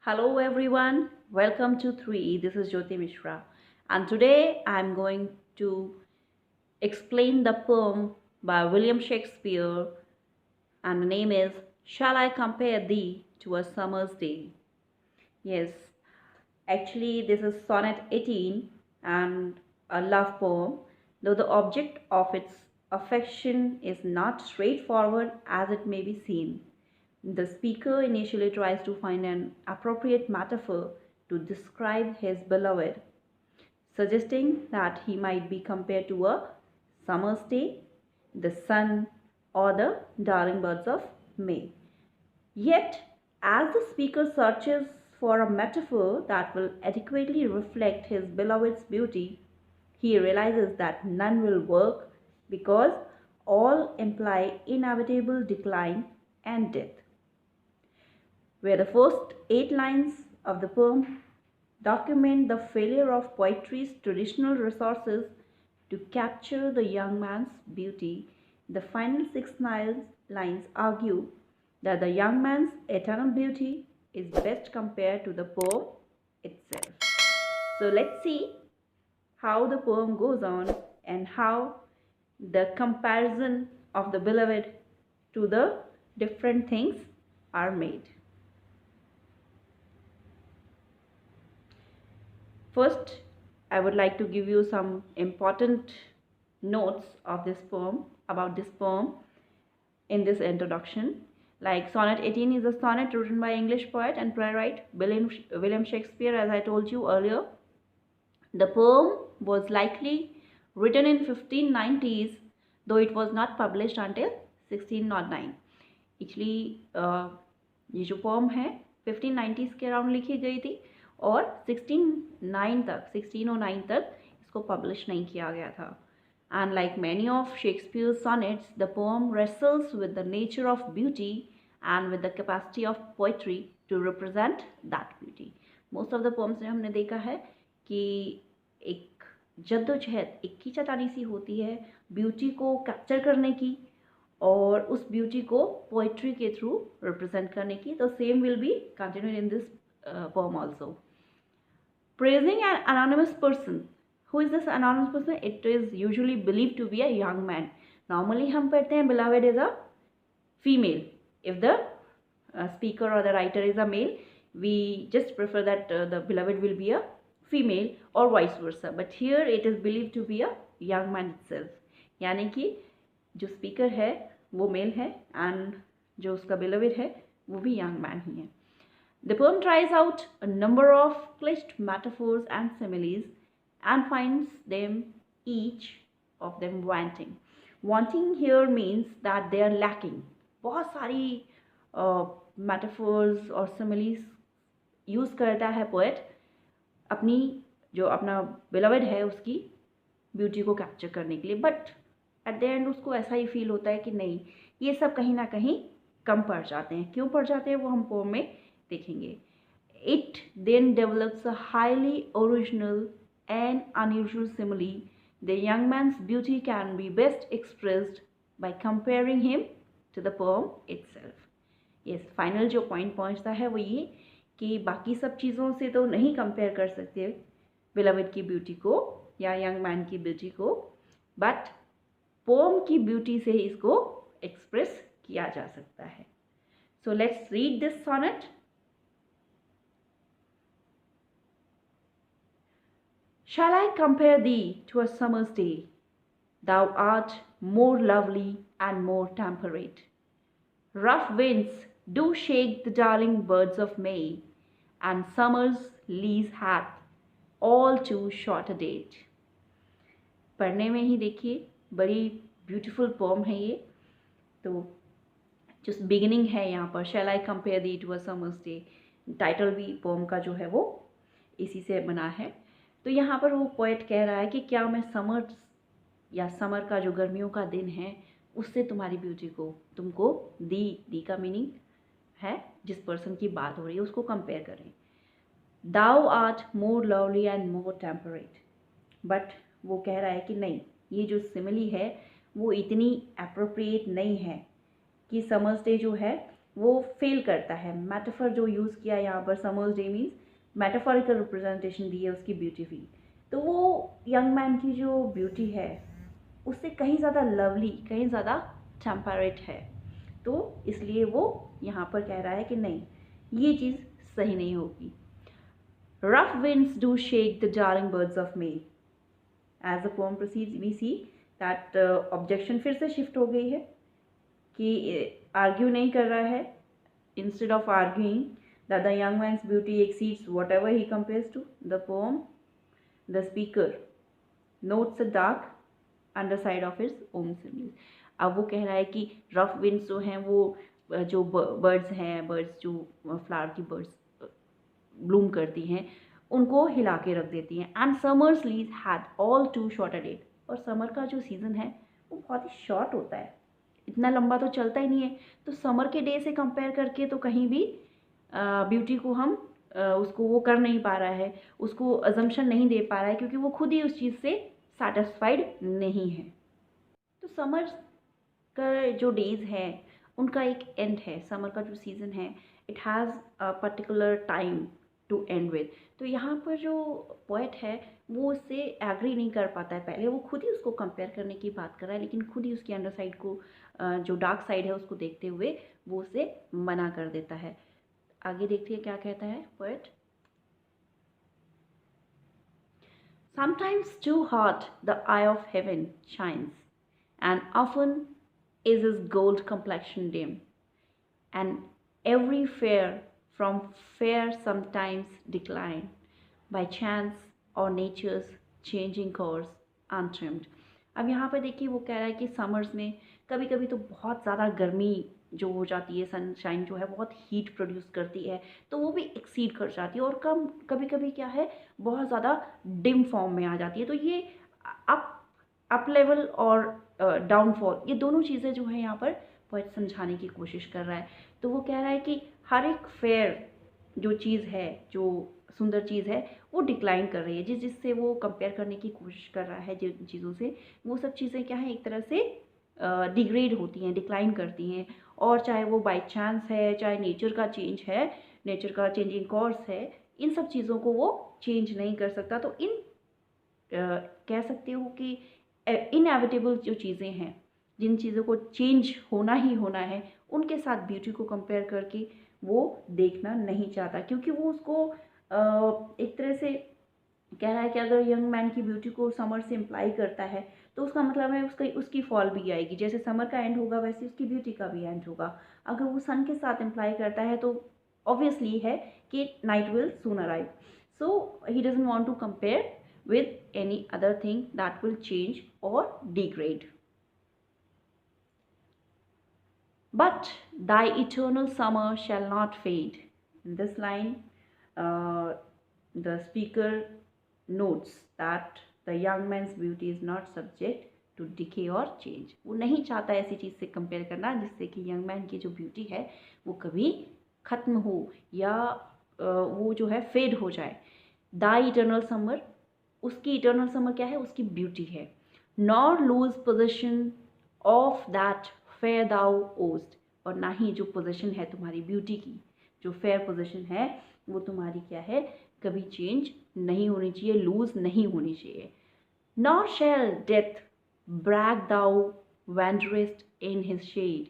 Hello everyone, welcome to 3. This is Jyoti Mishra, and today I am going to explain the poem by William Shakespeare, and the name is Shall I Compare Thee to a Summer's Day? Yes, actually, this is Sonnet 18 and a love poem, though the object of its affection is not straightforward as it may be seen. The speaker initially tries to find an appropriate metaphor to describe his beloved, suggesting that he might be compared to a summer's day, the sun, or the darling birds of May. Yet, as the speaker searches for a metaphor that will adequately reflect his beloved's beauty, he realizes that none will work because all imply inevitable decline and death. Where the first 8 lines of the poem document the failure of poetry's traditional resources to capture the young man's beauty, the final 6 lines argue that the young man's eternal beauty is best compared to the poem itself. So let's see how the poem goes on and how the comparison of the beloved to the different things are made. First, I would like to give you some important notes of this poem, about this poem in this introduction. Like Sonnet 18 is a sonnet written by English poet and playwright William Shakespeare, as I told you earlier. The poem was likely written in 1590s, though it was not published until 1609. Actually, ये जो poem है 1590s के around लिखी गई थी और 1609 तक इसको पब्लिश नहीं किया गया था. And like many of Shakespeare's sonnets, the poem wrestles with the nature of beauty and with the capacity of poetry to represent that beauty. Most of the poems में हमने देखा है कि एक जद्दोजहद, एक खींचातानी सी होती है ब्यूटी को कैप्चर करने की और उस ब्यूटी को पोइट्री के थ्रू रिप्रेजेंट करने की. तो same will be continued in this poem also. Praising an anonymous person. Who is this anonymous person? It is usually believed to be a young man. Normally हम पढ़ते हैं beloved is a female. If the speaker or the writer is a male, we just prefer that the beloved will be a female or vice versa. But here it is believed to be a young man itself. यानी कि जो speaker है वो male है and जो उसका beloved है वो भी young man ही है. The poem tries out a number of cliched metaphors and similes and finds them each of them wanting. Wanting here means that they are lacking. बहुत सारी metaphors और similes use करता है poet अपनी जो अपना beloved है उसकी beauty को capture करने के लिए. But at the end उसको ऐसा ही feel होता है कि नहीं, ये सब कहीं ना कहीं कम पड़ जाते हैं. क्यों पड़ जाते हैं वो हम poem में देखेंगे. It then develops a highly original and unusual simile. The young man's beauty can be best expressed by comparing him to the poem itself. Yes, final जो point पहुंचता है वो ये कि बाकी सब चीज़ों से तो नहीं compare कर सकते beloved की beauty को या young man की beauty को, but poem की beauty से इसको express किया जा सकता है. So let's read this sonnet. Shall I compare thee to a summer's day? Thou art more lovely and more temperate. Rough winds do shake the darling birds of May, and summer's lease hath all too short a date. पढ़ने में ही देखिए बड़ी beautiful pome है ये. तो जो beginning है यहाँ पर Shall I compare thee to a summer's day, title भी पोम का जो है वो इसी से बना है. तो यहाँ पर वो पोएट कह रहा है कि क्या मैं समर का जो गर्मियों का दिन है उससे तुम्हारी ब्यूटी को तुमको दी का मीनिंग है जिस पर्सन की बात हो रही है उसको कंपेयर करें. Thou art more lovely and more temperate. But वो कह रहा है कि नहीं, ये जो सिमिली है वो इतनी अप्रोप्रिएट नहीं है कि समर्स डे जो है वो फेल करता है। मेटाफर जो यूज़ किया यहाँ पर, summer's day means metaphorical representation दी है उसकी ब्यूटी की। तो वो यंग मैन की जो ब्यूटी है उससे कहीं ज़्यादा लवली, कहीं ज़्यादा टेम्परेट है। तो इसलिए वो यहाँ पर कह रहा है कि नहीं, ये चीज़ सही नहीं होगी। Rough winds do shake the darling birds of May. As the poem proceeds, we see that objection फिर से शिफ्ट हो गई है कि आर्ग्यू नहीं कर रहा है। Instead of arguing that the young man's beauty exceeds whatever he compares to, the poem, the speaker notes the dark underside of his own symbols. अब वो कह रहा है कि रफ विंड्स जो हैं वो जो बर्ड्स हैं, बर्ड्स जो फ्लावर की बर्ड्स ब्लूम करती हैं उनको हिला के रख देती हैं। And summer's lease had all too short a date, और समर का जो सीज़न है वो बहुत ही शॉर्ट होता है, इतना लंबा तो चलता ही नहीं है। तो समर के डे से कंपेयर करके तो कहीं भी ब्यूटी को हम उसको वो कर नहीं पा रहा है, उसको अजम्पशन नहीं दे पा रहा है, क्योंकि वो खुद ही उस चीज़ से सेटिस्फाइड नहीं है। तो समर का जो डेज है उनका एक एंड है। समर का जो सीज़न है it has a particular time to end with. तो यहाँ पर जो पोएट है वो उससे एग्री नहीं कर पाता है। पहले वो खुद ही उसको कंपेयर करने की बात कर रहा है, लेकिन खुद ही उसकी अंडर साइड को जो डार्क साइड है उसको देखते हुए वो उसे मना कर देता है। आगे देखिए क्या कहता है poet. Sometimes too hot the eye of heaven shines, and often is his gold complexion dim, and every fair from fair sometimes decline, by chance or nature's changing course untrimmed. अब यहाँ पर देखिए वो कह रहा है कि समर्स में कभी कभी तो बहुत ज़्यादा गर्मी जो हो जाती है, सनशाइन जो है बहुत हीट प्रोड्यूस करती है, तो वो भी एक्सीड कर जाती है, और कम कभी कभी क्या है बहुत ज़्यादा डिम फॉर्म में आ जाती है। तो ये अप अप लेवल और डाउनफॉल, ये दोनों चीज़ें जो है यहाँ पर पोएट समझाने की कोशिश कर रहा है। तो वो कह रहा है कि हर एक फेयर जो चीज़ है, जो सुंदर चीज़ है, वो डिक्लाइन कर रही है। जिससे वो कंपेयर करने की कोशिश कर रहा है जिन चीज़ों से, वो सब चीज़ें क्या है एक तरह से डिग्रेड होती हैं, डिक्लाइन करती हैं। और चाहे वो बाय चांस है, चाहे नेचर का चेंज है, नेचर का चेंजिंग कोर्स है, इन सब चीज़ों को वो चेंज नहीं कर सकता। तो इन कह सकते हो कि इनएविटेबल जो चीज़ें हैं, जिन चीज़ों को चेंज होना ही होना है, उनके साथ ब्यूटी को कंपेयर करके वो देखना नहीं चाहता, क्योंकि वो उसको एक तरह से कह रहा है कि अगर यंग मैन की ब्यूटी को समर से इम्प्लाई करता है तो उसका मतलब है उसकी फॉल भी आएगी। जैसे समर का एंड होगा वैसे उसकी ब्यूटी का भी एंड होगा। अगर वो सन के साथ इम्प्लाई करता है तो ऑब्वियसली है कि night will soon arrive. So he doesn't want to compare with any other thing that will change or degrade. But thy eternal summer shall not fade. In this line, the speaker notes that the young man's beauty is not subject to decay or change. वो नहीं चाहता ऐसी चीज़ से compare करना जिससे कि young man की जो ब्यूटी है वो कभी ख़त्म हो या वो जो है फेड हो जाए। दाई इटर्नल समर, उसकी इटर्नल समर क्या है, उसकी ब्यूटी है। Nor lose position of that fair thou owest, और ना ही जो पोजिशन है तुम्हारी ब्यूटी की, जो फेयर पोजिशन है वो तुम्हारी क्या है, कभी चेंज नहीं होनी चाहिए, लूज नहीं होनी चाहिए। Nor shall death brag thou wanderest in his shade,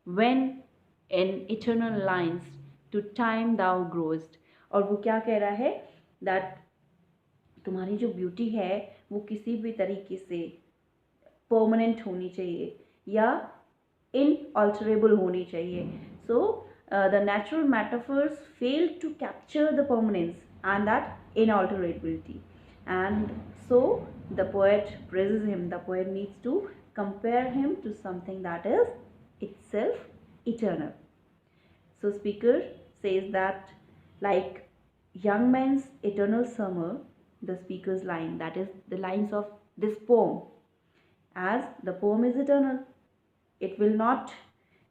when in eternal lines to time thou growest। और वो क्या कह रहा है, दैट तुम्हारी जो ब्यूटी है वो किसी भी तरीके से परमानेंट होनी चाहिए या इनअल्टरेबल होनी चाहिए। So the natural metaphors fail to capture the permanence and that inalterability, and so the poet praises him. The poet needs to compare him to something that is itself eternal. So speaker says that like young man's eternal summer, the speaker's line, that is the lines of this poem, as the poem is eternal, it will not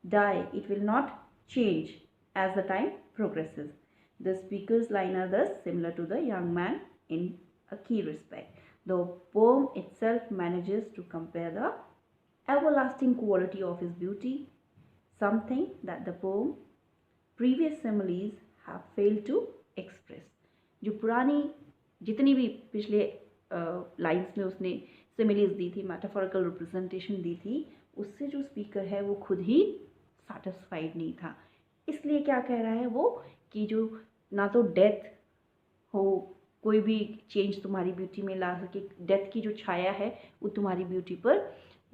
die, it will not change as the time progresses. The speaker's line are thus similar to the young man in a key respect. The poem itself manages to compare the everlasting quality of his beauty, something that the poem previous similes have failed to express. जो पुरानी जितनी भी पिछले lines में उसने similes दी थी, metaphorical representation दी थी, उससे जो स्पीकर है वो खुद ही सेटिस्फाइड नहीं था। इसलिए क्या कह रहा है वो कि जो ना तो डेथ हो, कोई भी चेंज तुम्हारी ब्यूटी में ला सके, डेथ की जो छाया है वो तुम्हारी ब्यूटी पर,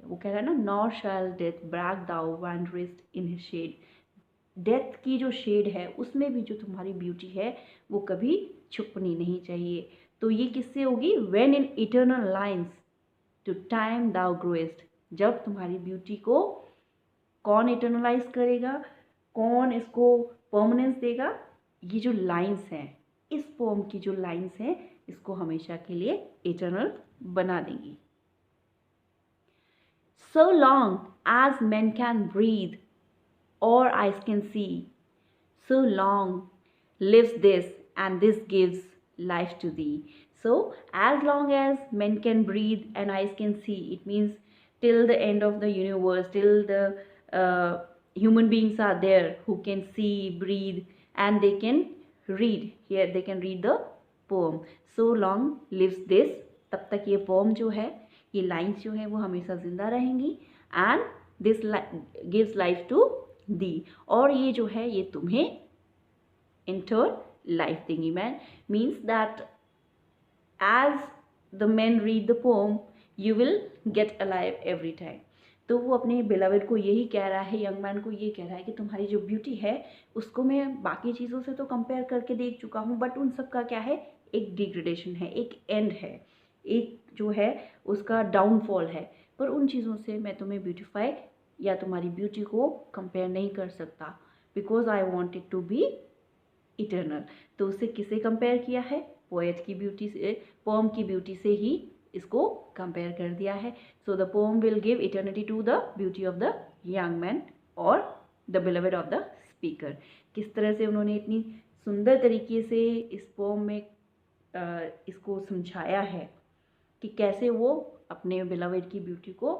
वो कह रहा है ना, nor shall death brag thou wanderest in his shade. Death की जो शेड है उसमें भी जो तुम्हारी ब्यूटी है वो कभी छुपनी नहीं चाहिए। तो ये किससे होगी? When in eternal lines to time thou growest. जब तुम्हारी ब्यूटी को कौन इटर्नलाइज करेगा, कौन इसको परमानेंस देगा? ये जो लाइन्स हैं, इस पोम की जो लाइन्स हैं, इसको हमेशा के लिए इटर्नल बना देंगी। So long as men can breathe or eyes can see, so long lives this and this gives life to thee. So as long as men can breathe and eyes can see, it means till the end of the universe, till the human beings are there who can see, breathe, and they can read. Here they can read the poem. So long lives this, तब तक ये poem जो है, ये lines जो है वो हमेशा जिंदा रहेंगी। And this gives life to thee, और ये जो है ये तुम्हें इन टर्न लाइफ देंगी। Man means that as the man read the poem you will get alive every time. तो वो अपने बिलवेड को यही कह रहा है, यंग मैन को ये कह रहा है कि तुम्हारी जो ब्यूटी है उसको मैं बाकी चीज़ों से तो कंपेयर करके देख चुका हूँ, बट उन सब का क्या है, एक डिग्रेडेशन है, एक एंड है, एक जो है उसका डाउनफॉल है। पर उन चीज़ों से मैं तुम्हें ब्यूटीफाई या तुम्हारी ब्यूटी को कंपेयर नहीं कर सकता, because I want it to be eternal. तो उसे किसे कंपेयर किया है? पोएट की ब्यूटी से, पोम की ब्यूटी से ही इसको कंपेयर कर दिया है। So the poem will give eternity to the beauty of the young man और the beloved of the speaker. किस तरह से उन्होंने इतनी सुंदर तरीके से इस पोम में इसको समझाया है कि कैसे वो अपने बिलवेड की ब्यूटी को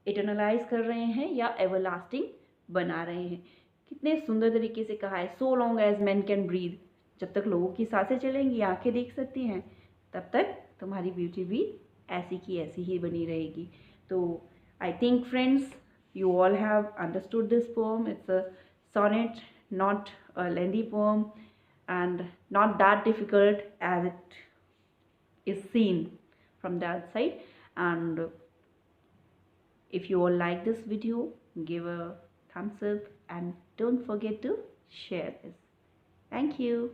इटर्नलाइज कर रहे हैं या एवरलास्टिंग बना रहे हैं। कितने सुंदर तरीके से कहा है, so long as man can breathe, जब तक लोगों की सांसें चलेंगी, आंखें देख सकती हैं, तब तक तुम्हारी ब्यूटी भी ऐसी की ऐसी ही बनी रहेगी। तो I think friends you all have understood this poem. It's a sonnet, not a lengthy poem and not that difficult as it is seen from the outside. And if you all like this video, give a thumbs up and don't forget to share this. Thank you.